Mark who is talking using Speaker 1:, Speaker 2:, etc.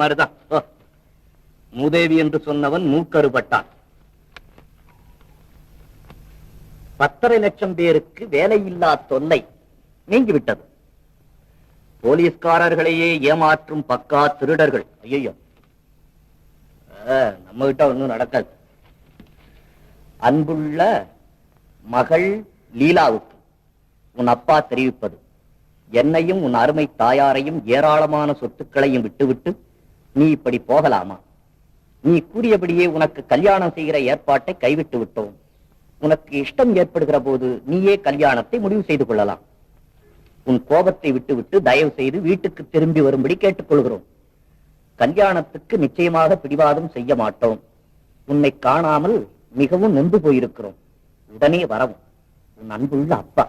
Speaker 1: மாதிரிதான் மூதேவி என்று சொன்னவன் மூக்கறுபட்டான். 10.5 லட்சம் பேருக்கு வேலையில்லா தொல்லை நீங்கிவிட்டது. போலீஸ்காரர்களையே ஏமாற்றும் பக்கா திருடர்கள் ஐயோ நம்ம கிட்ட ஒன்னும் நடக்காது. அன்புள்ள மகள் லீலாவுக்கு உன் அப்பா தெரிவிப்பது, என்னையும் உன் அருமை தாயாரையும் ஏராளமான சொத்துக்களையும் விட்டுவிட்டு நீ இப்படி போகலாமா? நீ கூறியபடியே உனக்கு கல்யாணம் செய்கிற ஏற்பாட்டை கைவிட்டு விட்டோம். உனக்கு இஷ்டம் ஏற்படுகிற போது நீயே கல்யாணத்தை முடிவு செய்து கொள்ளலாம். உன் கோபத்தை விட்டுவிட்டு தயவு செய்து வீட்டுக்கு திரும்பி வரும்படி கேட்டுக்கொள்கிறோம். கல்யாணத்துக்கு நிச்சயமாக பிடிவாதம் செய்ய மாட்டோம். உன்னை காணாமல் மிகவும் நொந்து போயிருக்கிறோம். உடனே வரவும். உன் அன்புள்ள அப்பா.